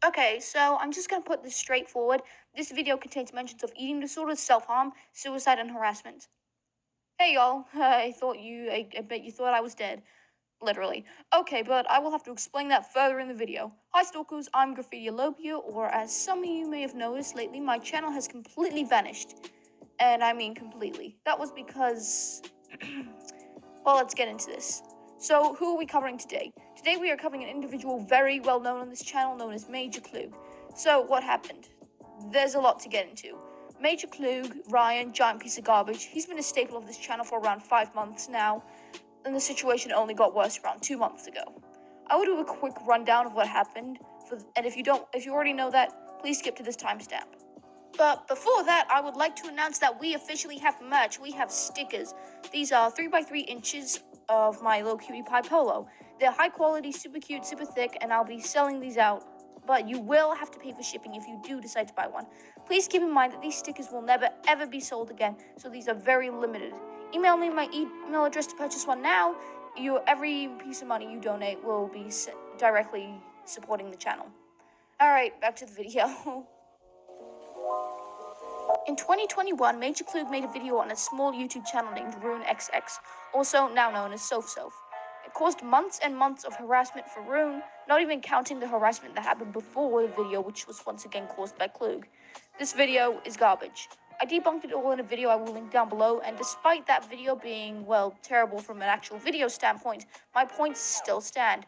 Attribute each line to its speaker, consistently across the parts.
Speaker 1: Okay, so I'm just gonna put this straightforward. This video contains mentions of eating disorders, self-harm, suicide, and harassment. Hey y'all, I bet you thought I was dead. Literally. Okay, but I will have to explain that further in the video. Hi stalkers, I'm Graffitiolopia, or as some of you may have noticed lately, my channel has completely vanished. And I mean completely. That was because... well, let's get into this. So, who are we covering today? Today we are covering an individual very well known on this channel known as Major Klug. So, what happened? There's a lot to get into. Major Klug, Ryan, giant piece of garbage, he's been a staple of this channel for around 5 months now, and the situation only got worse around 2 months ago. I will do a quick rundown of what happened, and if you already know that, please skip to this timestamp. But before that, I would like to announce that we officially have merch. We have stickers. These are 3x3 inches of my little cutie pie polo. They're high quality, super cute, super thick, and I'll be selling these out. But you will have to pay for shipping if you do decide to buy one. Please keep in mind that these stickers will never ever be sold again, so these are very limited. Email me my email address to purchase one now. Every piece of money you donate will be directly supporting the channel. Alright, back to the video. In 2021, Major Klug made a video on a small YouTube channel named RuneXX, also now known as SoFSoF. It caused months and months of harassment for Rune, not even counting the harassment that happened before the video, which was once again caused by Klug. This video is garbage. I debunked it all in a video I will link down below, and despite that video being, well, terrible from an actual video standpoint, my points still stand.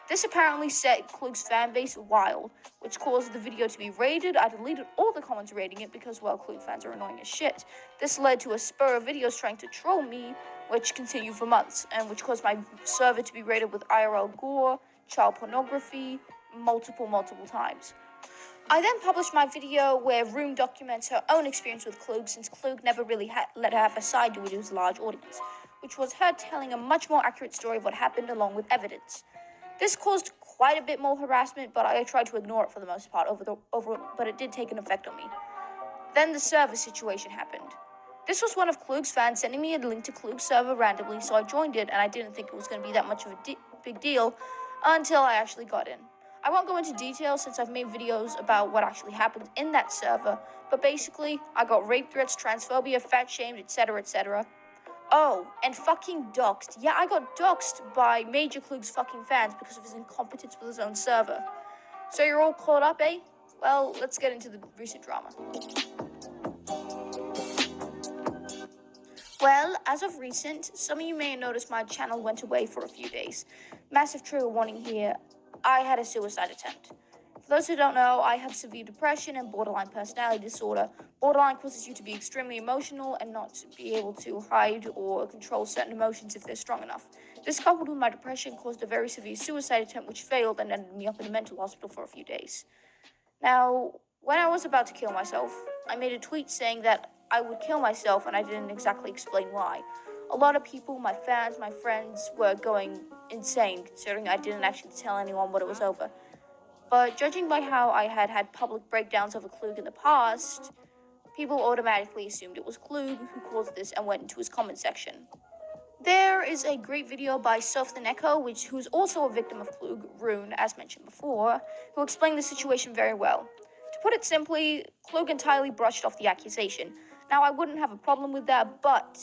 Speaker 1: This apparently set Klug's fanbase wild, which caused the video to be raided. I deleted all the comments rating it because, well, Klug fans are annoying as shit. This led to a spur of videos trying to troll me, which continued for months, and which caused my server to be raided with IRL gore, child pornography, multiple times. I then published my video where Rune documents her own experience with Klug, since Klug never really let her have a side due to his large audience, which was her telling a much more accurate story of what happened along with evidence. This caused quite a bit more harassment, but I tried to ignore it for the most part, but it did take an effect on me. Then the server situation happened. This was one of Klug's fans sending me a link to Klug's server randomly, so I joined it, and I didn't think it was going to be that much of a big deal until I actually got in. I won't go into detail since I've made videos about what actually happened in that server, but basically, I got rape threats, transphobia, fat shamed, etc., etc. Oh, and fucking doxed. Yeah, I got doxed by Major Klug's fucking fans because of his incompetence with his own server. So you're all caught up, eh? Well, let's get into the recent drama. Well, as of recent, some of you may have noticed my channel went away for a few days. Massive trigger warning here, I had a suicide attempt. For those who don't know, I have severe depression and borderline personality disorder. Borderline causes you to be extremely emotional and not to be able to hide or control certain emotions if they're strong enough. This, coupled with my depression, caused a very severe suicide attempt which failed and ended me up in a mental hospital for a few days. Now, when I was about to kill myself, I made a tweet saying that I would kill myself, and I didn't exactly explain why. A lot of people, my fans, my friends, were going insane considering I didn't actually tell anyone what it was over. But judging by how I had public breakdowns over Klug in the past, people automatically assumed it was Klug who caused this and went into his comment section. There is a great video by Soph the Neko, who's also a victim of Klug, Rune, as mentioned before, who explained the situation very well. To put it simply, Klug entirely brushed off the accusation. Now, I wouldn't have a problem with that, but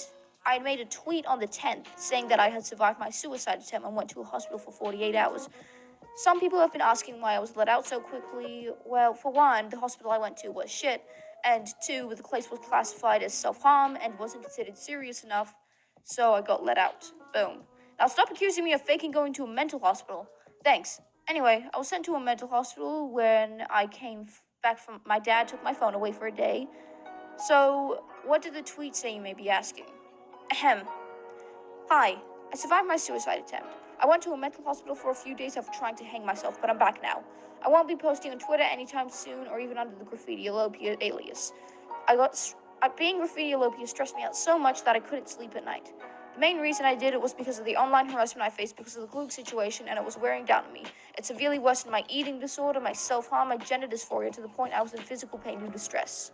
Speaker 1: I had made a tweet on the 10th saying that I had survived my suicide attempt and went to a hospital for 48 hours. Some people have been asking why I was let out so quickly. Well, for one, the hospital I went to was shit, and two, the case was classified as self-harm and wasn't considered serious enough, so I got let out. Boom. Now stop accusing me of faking going to a mental hospital. Thanks. Anyway, I was sent to a mental hospital when I came back from... My dad took my phone away for a day. So, what did the tweet say, you may be asking? Ahem. Hi, I survived my suicide attempt. I went to a mental hospital for a few days after trying to hang myself, but I'm back now. I won't be posting on Twitter anytime soon or even under the Graffitiolopia alias. Being Graffitiolopia stressed me out so much that I couldn't sleep at night. The main reason I did it was because of the online harassment I faced because of the Klug situation, and it was wearing down on me. It severely worsened my eating disorder, my self-harm, my gender dysphoria to the point I was in physical pain due to stress.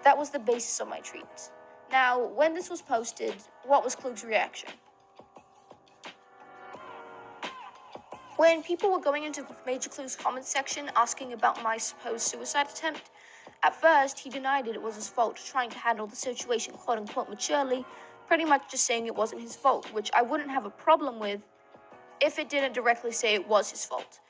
Speaker 1: That was the basis of my treat. Now, when this was posted, what was Klug's reaction? When people were going into Major Clue's comment section asking about my supposed suicide attempt, at first he denied it was his fault, trying to handle the situation quote-unquote maturely, pretty much just saying it wasn't his fault, which I wouldn't have a problem with if it didn't directly say it was his fault.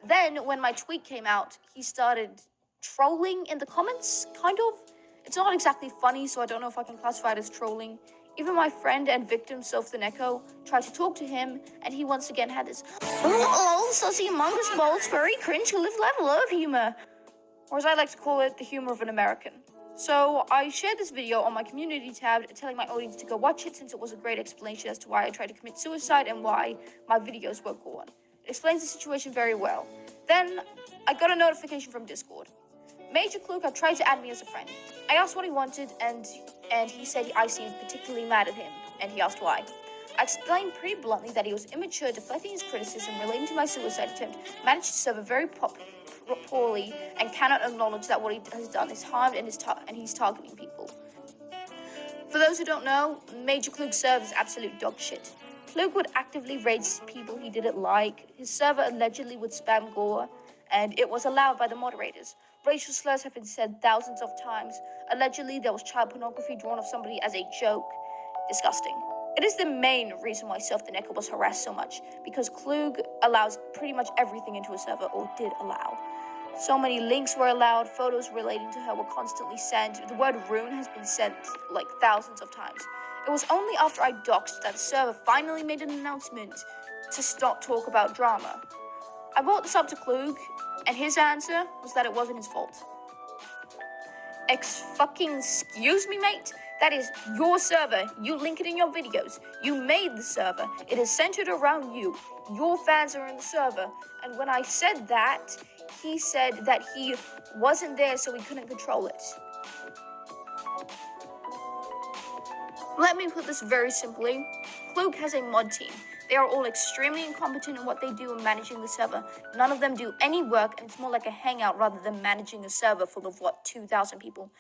Speaker 1: Then, when my tweet came out, he started trolling in the comments, kind of. It's not exactly funny, so I don't know if I can classify it as trolling. Even my friend and victim, Soph the Neko, tried to talk to him, and he once again had this old sussy among us balls, very cringe level of humor. Or as I like to call it, the humor of an American. So I shared this video on my community tab, telling my audience to go watch it since it was a great explanation as to why I tried to commit suicide and why my videos were gone. It explains the situation very well. Then I got a notification from Discord. Major Clue had tried to add me as a friend. I asked what he wanted, and he said I seemed particularly mad at him, and he asked why. I explained pretty bluntly that he was immature, deflecting his criticism relating to my suicide attempt, managed to serve a very poorly, and cannot acknowledge that what he has done is harmed and he's targeting people. For those who don't know, Major Klug's server is absolute dog shit. Klug would actively raid people he didn't like, his server allegedly would spam gore, and it was allowed by the moderators. Racial slurs have been said thousands of times. Allegedly, there was child pornography drawn of somebody as a joke. Disgusting. It is the main reason why Soph the Neko was harassed so much, because Klug allows pretty much everything into a server, or did allow. So many links were allowed, photos relating to her were constantly sent. The word rune has been sent like thousands of times. It was only after I doxed that the server finally made an announcement to stop talk about drama. I brought this up to Klug, and his answer was that it wasn't his fault. Excuse me, mate? That is your server. You link it in your videos. You made the server. It is centered around you. Your fans are in the server. And when I said that, he said that he wasn't there, so he couldn't control it. Let me put this very simply. Klug has a mod team. They are all extremely incompetent in what they do in managing the server. None of them do any work, and it's more like a hangout rather than managing a server full of, 2,000 people.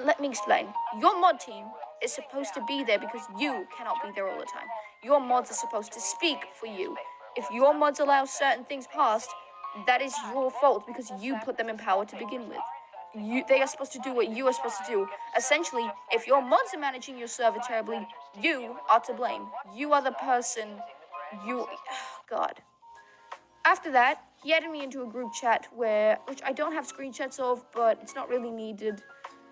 Speaker 1: Let me explain. Your mod team is supposed to be there because you cannot be there all the time. Your mods are supposed to speak for you. If your mods allow certain things past, that is your fault because you put them in power to begin with. They are supposed to do what you are supposed to do. Essentially, if your mods are managing your server terribly, you are to blame. You are the person. God. After that, he added me into a group chat which I don't have screenshots of, but it's not really needed.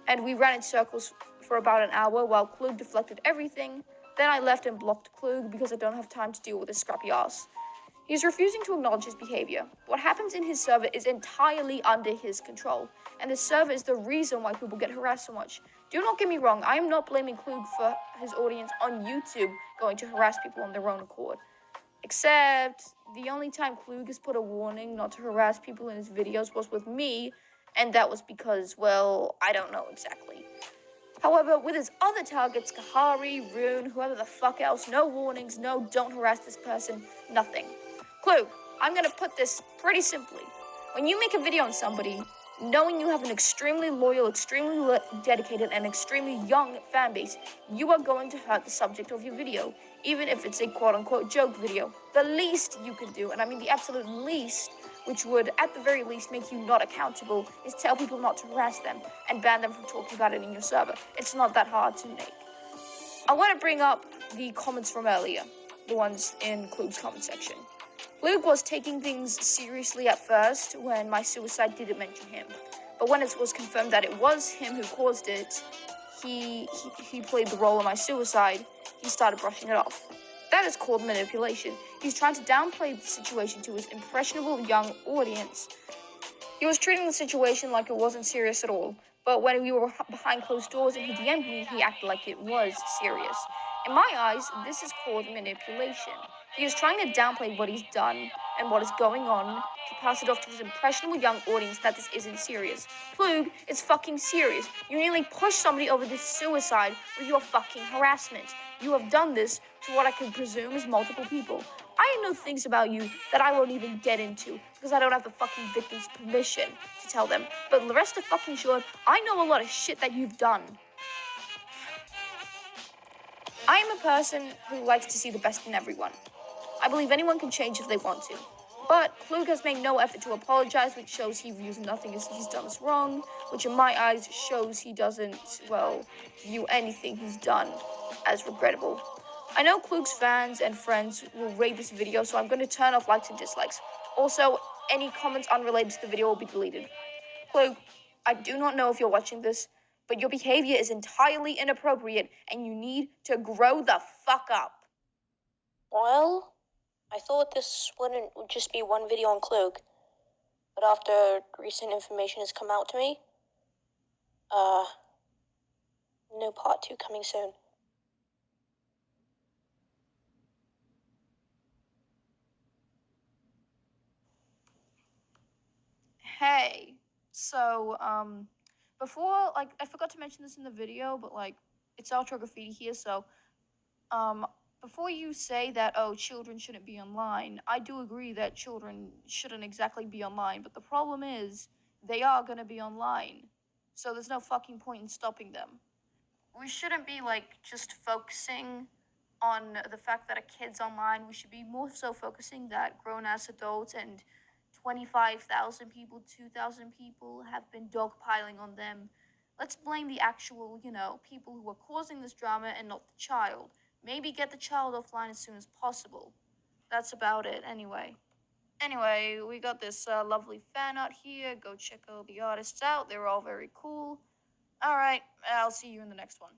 Speaker 1: And we ran in circles for about an hour while Klug deflected everything. Then I left and blocked Klug because I don't have time to deal with his scrappy ass. He's refusing to acknowledge his behavior. What happens in his server is entirely under his control, and this server is the reason why people get harassed so much. Do not get me wrong, I am not blaming Klug for his audience on YouTube going to harass people on their own accord. Except, the only time Klug has put a warning not to harass people in his videos was with me, and that was because, well, I don't know exactly. However, with his other targets, Kahari, Rune, whoever the fuck else, no warnings, no don't harass this person, nothing. Klug, I'm gonna put this pretty simply. When you make a video on somebody, knowing you have an extremely loyal, extremely dedicated, and extremely young fan base, you are going to hurt the subject of your video, even if it's a quote-unquote joke video. The least you can do, and I mean the absolute least, which would, at the very least, make you not accountable, is tell people not to harass them and ban them from talking about it in your server. It's not that hard to make. I want to bring up the comments from earlier, the ones in Klug's comment section. Klug was taking things seriously at first when my suicide didn't mention him, but when it was confirmed that it was him who caused it, he played the role of my suicide, he started brushing it off. That is called manipulation. He's trying to downplay the situation to his impressionable young audience. He was treating the situation like it wasn't serious at all, but when we were behind closed doors and he DM'd me, he acted like it was serious. In my eyes, this is called manipulation. He is trying to downplay what he's done and what is going on to pass it off to his impressionable young audience that this isn't serious. Klug, it's fucking serious. You nearly pushed somebody over to suicide with your fucking harassment. You have done this to what I could presume is multiple people. I know things about you that I won't even get into because I don't have the fucking victim's permission to tell them. But the rest of fucking sure, I know a lot of shit that you've done. I am a person who likes to see the best in everyone. I believe anyone can change if they want to. But Klug has made no effort to apologize, which shows he views nothing as he's done as wrong, which in my eyes shows he doesn't, well, view anything he's done as regrettable. I know Klug's fans and friends will rate this video, so I'm going to turn off likes and dislikes. Also, any comments unrelated to the video will be deleted. Klug, I do not know if you're watching this, but your behavior is entirely inappropriate and you need to grow the fuck up.
Speaker 2: Well, I thought this would just be one video on Klug, but after recent information has come out to me, no part 2 coming soon.
Speaker 1: Hey, so, before, like, I forgot to mention this in the video, but, like, it's Ultra Graffiti here, so, before you say that, oh, children shouldn't be online, I do agree that children shouldn't exactly be online, but the problem is, they are gonna be online, so there's no fucking point in stopping them. We shouldn't be, like, just focusing on the fact that a kid's online. We should be more so focusing that grown-ass adults and 25,000 people, 2,000 people have been dogpiling on them. Let's blame the actual, people who are causing this drama and not the child. Maybe get the child offline as soon as possible. That's about it, anyway. Anyway, we got this lovely fan art here. Go check all the artists out. They're all very cool. All right, I'll see you in the next one.